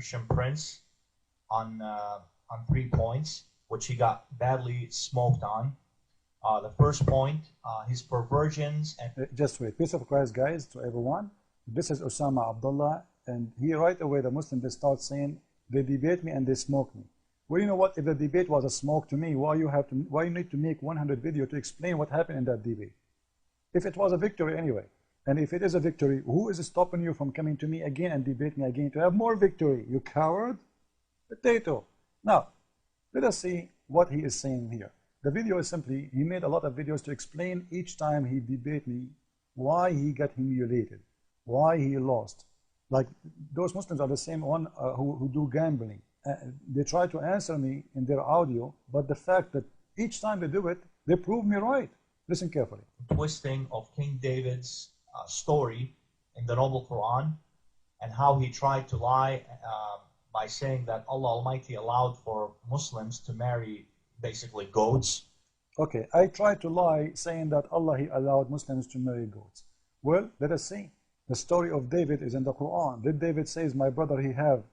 Christian prince on 3 points, which he got badly smoked on. The first point, his perversions and... Just wait. Peace of Christ, guys, to everyone. This is Osama Abdullah, and he right away, the Muslims, they start saying, they debate me and they smoke me. Well, you know what? If the debate was a smoke to me, why you need to make 100 videos to explain what happened in that debate? If it was a victory anyway, and if it is a victory, who is stopping you from coming to me again and debate me again to have more victory? You coward? Potato. Now, let us see what he is saying here. The video is simply, he made a lot of videos to explain each time he debate me why he got humiliated, why he lost. Like those Muslims are the same one who do gambling. They try to answer me in their audio, but the fact that each time they do it, they prove me right. Listen carefully. Twisting of King David's story in the Noble Quran, and how he tried to lie by saying that Allah Almighty allowed for Muslims to marry basically goats. Okay, I tried to lie saying that Allah, he allowed Muslims to marry goats. Well, let us see. The story of David is in the Quran. Did David says, my brother, he have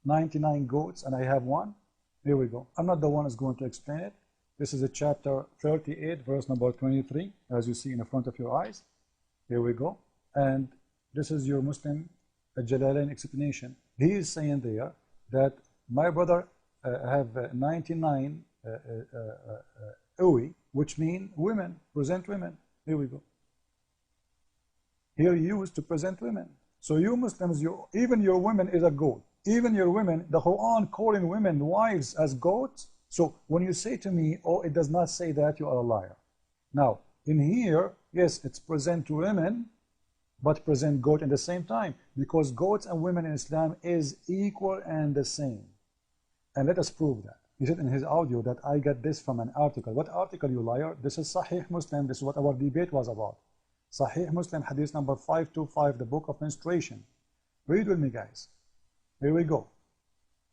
99 goats and I have one? Here we go. I'm not the one who's going to explain it. This is a chapter 38, verse number 23, as you see in the front of your eyes. Here we go. And this is your Muslim Jalalain explanation. He is saying there that my brother have 99 Uwi, which mean women, present women. Here we go. Here used to present women. So you Muslims, even your women is a goat. Even your women, the Quran calling women wives as goats. So when you say to me, oh, it does not say that, you are a liar. Now, in here, yes, it's present to women, but present goat in the same time, because goats and women in Islam is equal and the same. And let us prove that. He said in his audio that I got this from an article. What article, you liar? This is Sahih Muslim. This is what our debate was about. Sahih Muslim, hadith number 525, the book of menstruation. Read with me, guys. Here we go.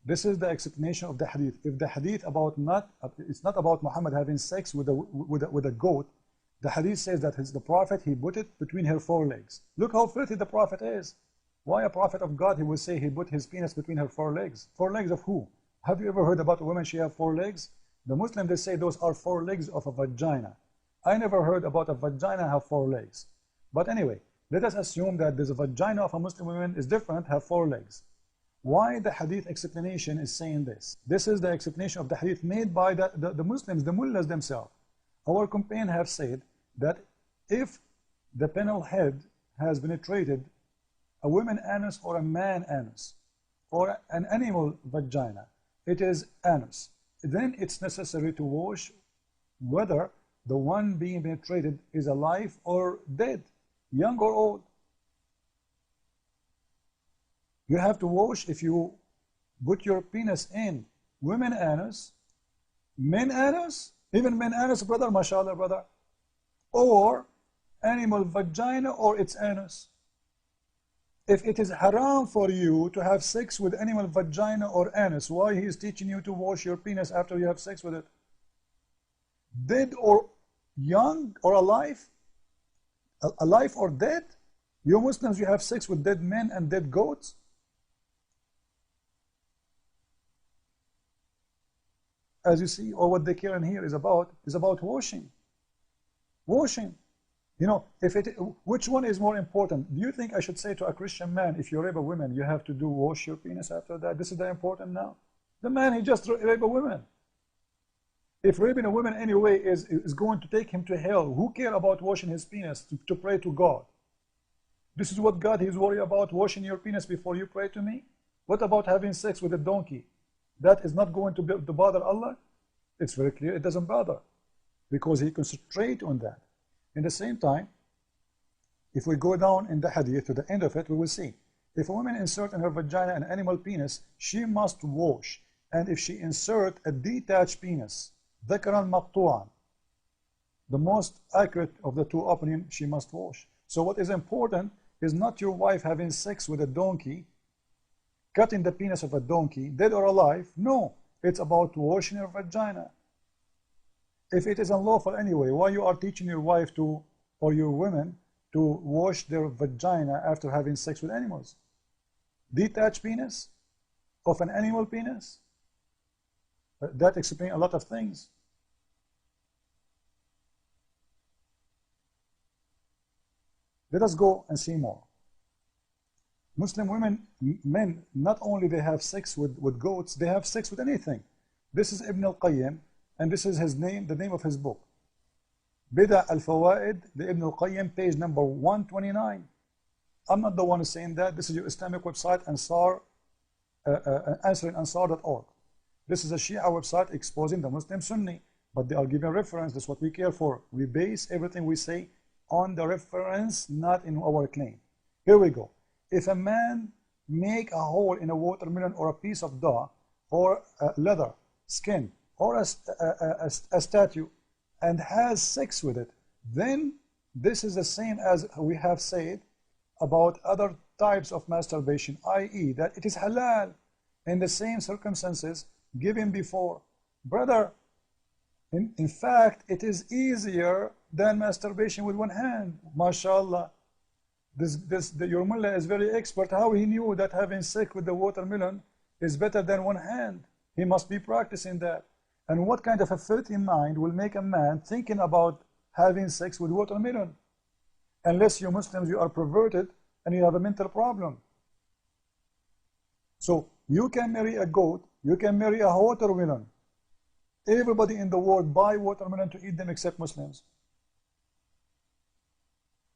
This is the explanation of the hadith. If the hadith about it's not about Muhammad having sex with a goat, the hadith says that the prophet, he put it between her forelegs. Look how filthy the prophet is. Why a prophet of God, he will say he put his penis between her forelegs? Forelegs of who? Have you ever heard about a woman, she have 4 legs? The Muslims, they say those are 4 legs of a vagina. I never heard about a vagina have 4 legs. But anyway, let us assume that this vagina of a Muslim woman is different, have 4 legs. Why the hadith explanation is saying this? This is the explanation of the hadith made by the Muslims, the mullahs themselves. Our companion have said that if the penile head has penetrated a woman anus or a man anus, or an animal vagina, it is anus, then it's necessary to wash whether the one being penetrated is alive or dead, young or old. You have to wash if you put your penis in women anus, men anus, even men anus, brother, mashallah, brother, or animal vagina or its anus. If it is haram for you to have sex with animal vagina or anus, why he is teaching you to wash your penis after you have sex with it? Dead or young or alive? Alive or dead? You Muslims, you have sex with dead men and dead goats? As you see, or what they care in here is about washing. Washing. You know, which one is more important? Do you think I should say to a Christian man, if you rape a woman, you have to wash your penis after that? This is the important now. The man, he just raped a woman. If raping a woman anyway is going to take him to hell, who care about washing his penis to pray to God? This is what God is worried about, washing your penis before you pray to me? What about having sex with a donkey? That is not going to bother Allah? It's very clear it doesn't bother, because he concentrates on that. In the same time, if we go down in the hadith to the end of it, we will see. If a woman insert in her vagina an animal penis, she must wash. And if she insert a detached penis, dhakaran maqtu'an, the most accurate of the 2 opinions, she must wash. So what is important is not your wife having sex with a donkey, cutting the penis of a donkey, dead or alive. No, it's about washing her vagina. If it is unlawful anyway, why you are teaching your wife or your women to wash their vagina after having sex with animals? Detached penis of an animal penis? That explains a lot of things. Let us go and see more. Muslim women, men, not only they have sex with goats, they have sex with anything. This is Ibn al-Qayyim, and this is his name, the name of his book. Bida al-Fawaid, the Ibn al-Qayyim, page number 129. I'm not the one saying that. This is your Islamic website, Ansar, answeringansar.org. This is a Shia website exposing the Muslim Sunni, but they are giving reference. That's what we care for. We base everything we say on the reference, not in our claim. Here we go. If a man make a hole in a watermelon or a piece of dough or leather, skin, or a statue, and has sex with it, then this is the same as we have said about other types of masturbation, i.e. that it is halal in the same circumstances given before. Brother, in fact, it is easier than masturbation with one hand. MashaAllah. Your mullah is very expert. How he knew that having sex with the watermelon is better than one hand? He must be practicing that. And what kind of a filthy mind will make a man thinking about having sex with watermelon? Unless you Muslims, you are perverted and you have a mental problem. So you can marry a goat, you can marry a watermelon. Everybody in the world buy watermelon to eat them except Muslims.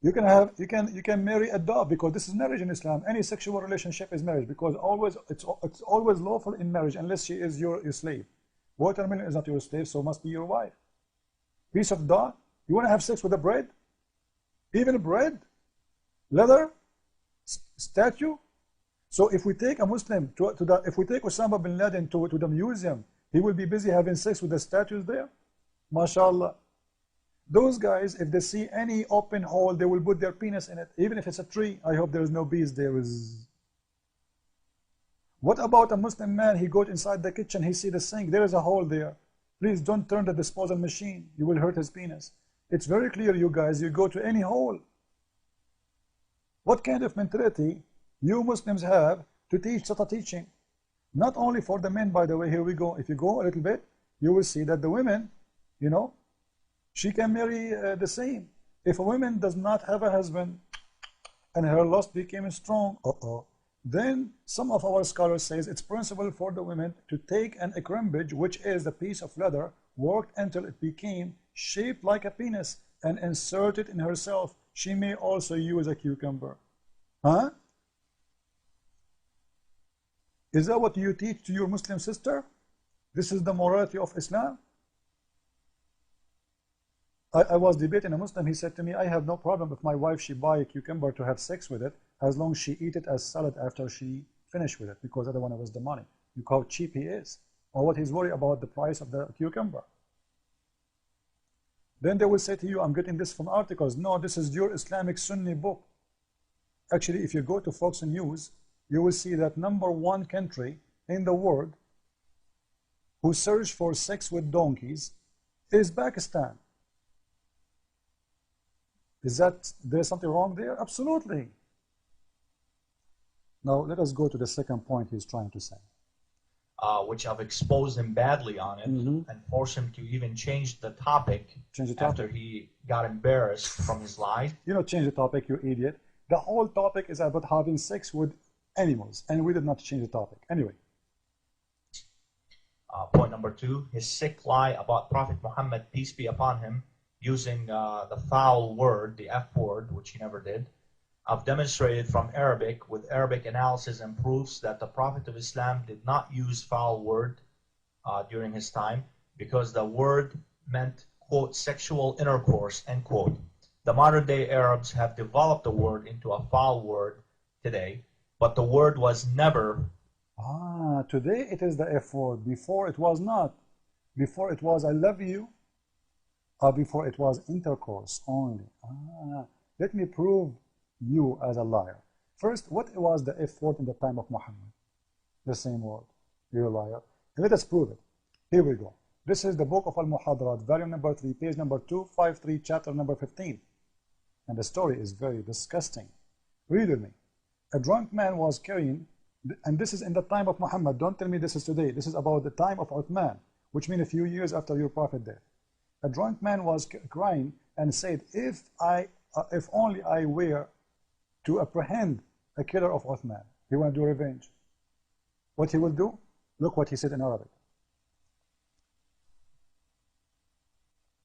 You can marry a dove, because this is marriage in Islam. Any sexual relationship is marriage, because it's always lawful in marriage unless she is your slave. Watermelon is not your slave, so must be your wife. Piece of dove, you want to have sex with a bread? Even bread? Leather? Statue? So if we take a Muslim if we take Osama bin Laden to the museum, he will be busy having sex with the statues there? MashaAllah. Those guys, if they see any open hole, they will put their penis in it, even if it's a tree. I hope there is no bees there. What about a Muslim man? He goes inside the kitchen, he see the sink, there is a hole there. Please don't turn the disposal machine. You will hurt his penis. It's very clear, you guys, you go to any hole. What kind of mentality you Muslims have to teach such a teaching? Not only for the men, by the way. Here we go. If you go a little bit, you will see that the women, you know, she can marry the same. If a woman does not have a husband and her lust became strong, then some of our scholars says it's possible for the women to take an ekrimbage, which is a piece of leather worked until it became shaped like a penis, and insert it in herself. She may also use a cucumber. Huh? Is that what you teach to your Muslim sister? This is the morality of Islam? I was debating a Muslim. He said to me, I have no problem if my wife, she buy a cucumber to have sex with it, as long as she eat it as salad after she finish with it, because I don't want to waste the money. Look how cheap he is, or what he's worried about the price of the cucumber. Then they will say to you, I'm getting this from articles. No, this is your Islamic Sunni book. Actually, if you go to Fox News, you will see that #1 country in the world who search for sex with donkeys is Pakistan. Is that there's something wrong there? Absolutely. Now let us go to the second point he's trying to say. Which I've exposed him badly on it, and forced him to even change the topic, after he got embarrassed from his lies. You know, change the topic, you idiot. The whole topic is about having sex with animals, and we did not change the topic. Anyway. Point number 2, his sick lie about Prophet Muhammad, peace be upon him, using the foul word, the F word, which he never did. I've demonstrated from Arabic, with Arabic analysis and proofs, that the Prophet of Islam did not use foul word during his time, because the word meant, quote, sexual intercourse, end quote. The modern day Arabs have developed the word into a foul word today, but the word was never. Today it is the F word. Before it was not. Before it was I love you. Before it was intercourse only. Let me prove you as a liar. First, what was the F word in the time of Muhammad? The same word. You're a liar. Let us prove it. Here we go. This is the book of Al-Muhadarat, volume number 3, page number 253, chapter number 15. And the story is very disgusting. Read with me. A drunk man was carrying And this is in the time of Muhammad. Don't tell me this is today. This is about the time of Uthman, which means a few years after your prophet death. A drunk man was crying and said, if only I were to apprehend a killer of Uthman. He want to do revenge. What he will do? Look what he said in Arabic.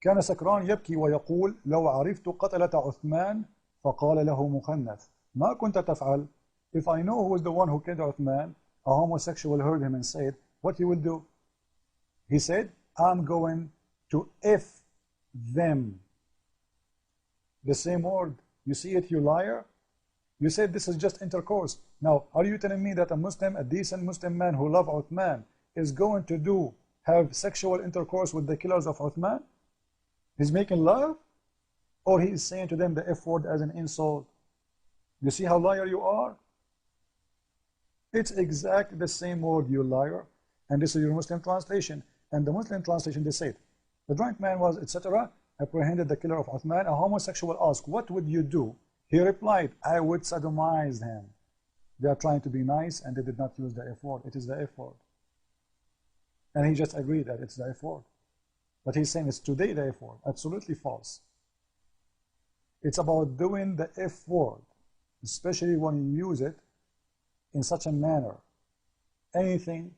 كان سكران يبكي ويقول لو عرفت قتلة عثمان فقال له مخنث ما كنت تفعل. If I know who is the one who killed Uthman, a homosexual heard him and said, what he will do? He said, I'm going to F them. The same word. You see it, you liar? You said this is just intercourse. Now, are you telling me that a Muslim, a decent Muslim man who loves Uthman, is going to have sexual intercourse with the killers of Uthman? He's making love? Or he is saying to them the F word as an insult? You see how liar you are? It's exactly the same word, you liar. And this is your Muslim translation. And the Muslim translation, they said, the drunk man was, etc., apprehended the killer of Uthman. A homosexual asked, what would you do? He replied, I would sodomize him. They are trying to be nice and they did not use the F word. It is the F word. And he just agreed that it's the F word. But he's saying it's today the F word. Absolutely false. It's about doing the F word, especially when you use it in such a manner. Anything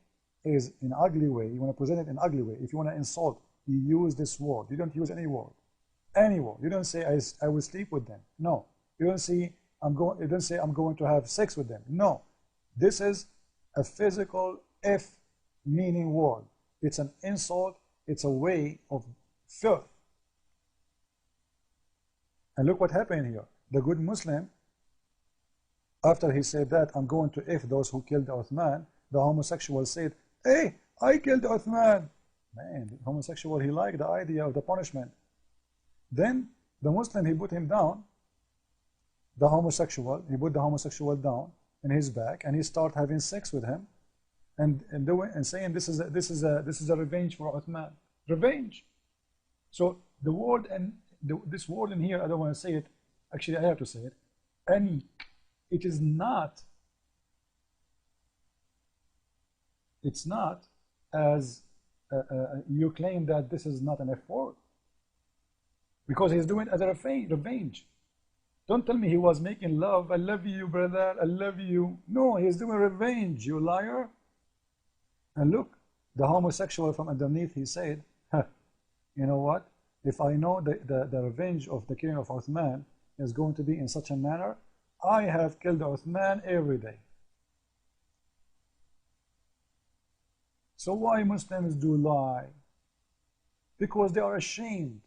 is in ugly way. You want to present it in ugly way. If you want to insult, you use this word. You don't use any word. Any word. You don't say I will sleep with them. No. You don't say I'm going to have sex with them. No. This is a physical F meaning word. It's an insult. It's a way of filth. And look what happened here. The good Muslim, after he said that, I'm going to F those who killed Uthman, the homosexual said, hey, I killed Uthman. Man, the homosexual, he liked the idea of the punishment. Then the Muslim, he put him down, the homosexual, he put the homosexual down in his back, and he started having sex with him, and saying this is a revenge for Uthman. Revenge. So the word and this word in here, I don't want to say it. Actually, I have to say it. Anik. It is not. It's not as you claim that this is not an F word, because he's doing it as a revenge. Don't tell me he was making love. I love you, brother. I love you. No, he's doing revenge, you liar. And look, the homosexual from underneath, he said, you know what? If I know the revenge of the killing of Uthman is going to be in such a manner, I have killed Uthman every day. So why Muslims do lie? Because they are ashamed.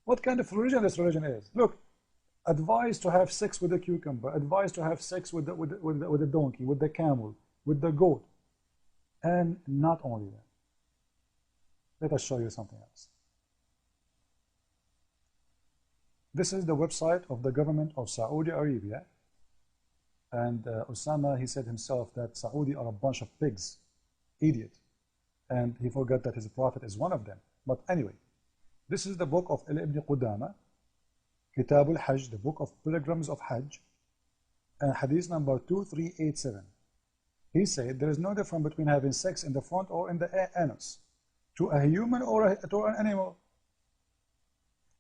What kind of religion this religion is? Look, advised to have sex with the cucumber, advised to have sex with the donkey, with the camel, with the goat, and not only that. Let us show you something else. This is the website of the government of Saudi Arabia, and Osama, he said himself that Saudi are a bunch of pigs, idiot, and he forgot that his prophet is one of them. But anyway, this is the book of Ibn Qudama, Kitab al-Hajj, the book of pilgrims of Hajj, and hadith number 2387. He said there is no difference between having sex in the front or in the anus to a human or to an animal.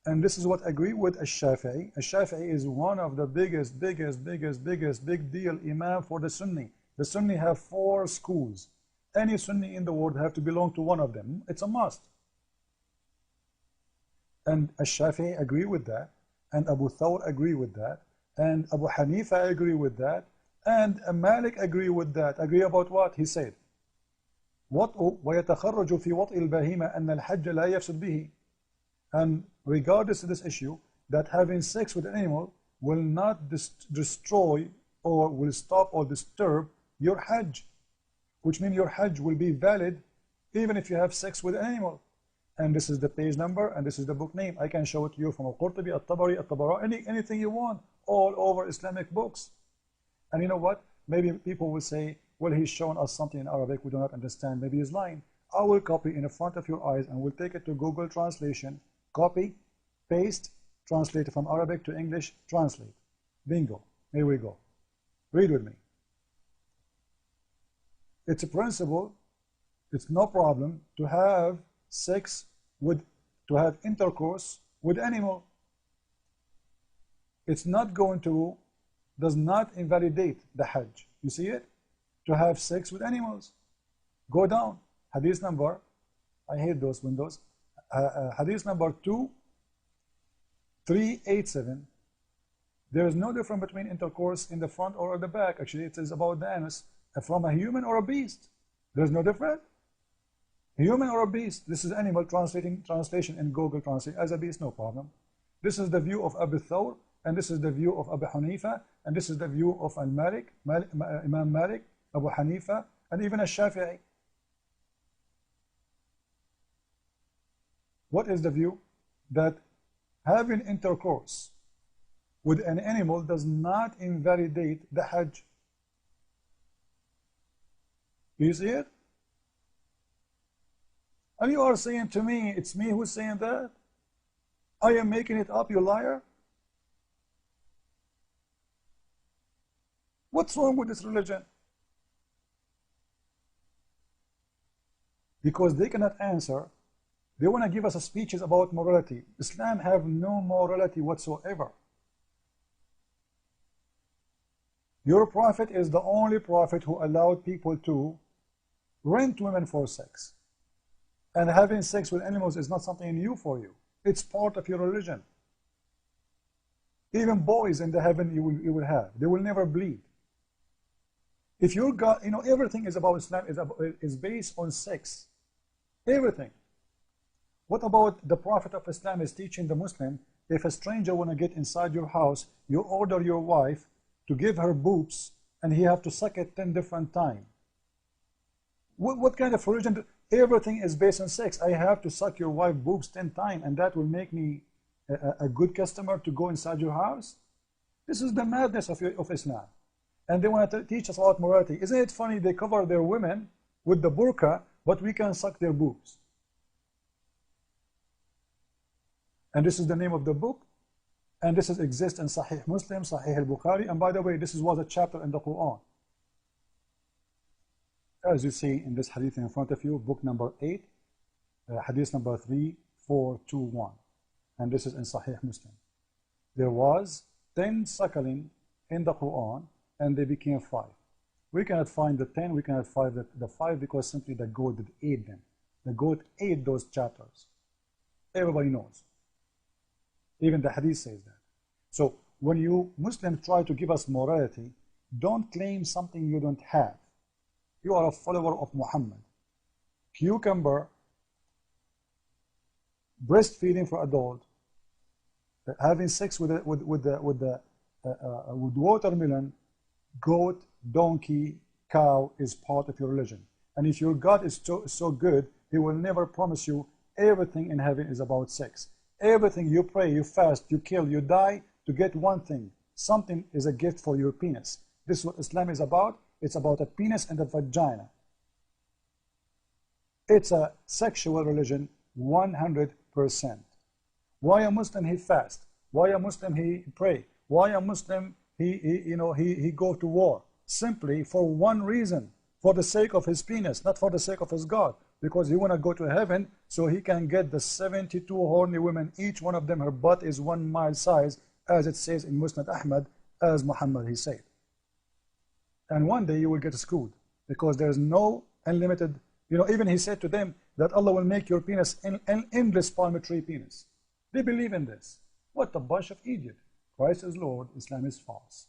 And this is what I agree with Al-Shafi'i. Al-Shafi'i is one of the biggest big deal imam for the Sunni. The Sunni have 4 schools. Any Sunni in the world have to belong to one of them. It's a must. And Al-Shafi'i agree with that, and Abu Thawr agree with that, and Abu Hanifa agree with that, and Malik agree with that. Agree about what? He said, وَيَتَخَرَّجُ فِي وَطْءِ الْبَهِيمَةِ أَنَّ الْحَجَّ لَا يَفْسُدْ بِهِ. And regardless of this issue, that having sex with an animal will not destroy or will stop or disturb your Hajj, which means your Hajj will be valid even if you have sex with an animal. And this is the page number, and this is the book name. I can show it to you from Al-Qurtubi, Al-Tabari, Al-Tabarani, anything you want, all over Islamic books. And you know what? Maybe people will say, well, he's shown us something in Arabic we do not understand. Maybe he's lying. I will copy in front of your eyes and we'll take it to Google Translation, copy, paste, translate from Arabic to English, translate. Bingo. Here we go. Read with me. It's a principle. It's no problem to have sex with, to have intercourse with animal. It's not going to, does not invalidate the Hajj. You see it? To have sex with animals. Go down. Hadith number, I hate those windows. Hadith number 2387. There is no difference between intercourse in the front or at the back. Actually, it is about the anus from a human or a beast. There's no difference. Human or a beast. This is animal translation in Google Translate. As a beast, no problem. This is the view of Abu Thawr, and this is the view of Abu Hanifa, and this is the view of Al-Malik, Imam Malik, Abu Hanifa, and even Al-Shafi'i. What is the view? That having intercourse with an animal does not invalidate the Hajj. Do you see it? And you are saying to me, it's me who's saying that? I am making it up, you liar? What's wrong with this religion? Because they cannot answer. They want to give us speeches about morality. Islam have no morality whatsoever. Your prophet is the only prophet who allowed people to rent women for sex. And having sex with animals is not something new for you. It's part of your religion. Even boys in the heaven you will have. They will never bleed. If you got, you know, everything is about Islam is based on sex. Everything. What about the Prophet of Islam is teaching the Muslim, if a stranger want to get inside your house, you order your wife to give her boobs, and he have to suck it 10 different times. What kind of religion? Everything is based on sex. I have to suck your wife boobs 10 times, and that will make me a good customer to go inside your house? This is the madness of Islam. And they want to teach us about morality. Isn't it funny? They cover their women with the burqa, but we can suck their boobs. And this is the name of the book. And this exists in Sahih Muslim, Sahih al-Bukhari. And by the way, this was a chapter in the Quran. As you see in this hadith in front of you, book number 8, hadith number 3421. And this is in Sahih Muslim. There was 10 suckling in the Quran, and they became 5. We cannot find the 10, we cannot find the 5 because simply the goat did ate them. The goat ate those chapters. Everybody knows. Even the hadith says that. So when you Muslims try to give us morality, don't claim something you don't have. You are a follower of Muhammad. Cucumber, breastfeeding for adult, having sex with watermelon, goat, donkey, cow is part of your religion. And if your God is so good, he will never promise you everything in heaven is about sex. Everything you pray, you fast, you kill, you die to get one thing. Something is a gift for your penis. This is what Islam is about. It's about a penis and a vagina. It's a sexual religion 100%. Why a Muslim he fast? Why a Muslim he pray? Why a Muslim he go to war? Simply for one reason, for the sake of his penis, not for the sake of his God. Because he want to go to heaven so he can get the 72 horny women, each one of them, her butt is 1 mile size, as it says in Musnad Ahmad, as Muhammad he said. And one day you will get screwed because there is no unlimited, even he said to them that Allah will make your penis an endless palm tree penis. They believe in this. What a bunch of idiots. Christ is Lord, Islam is false.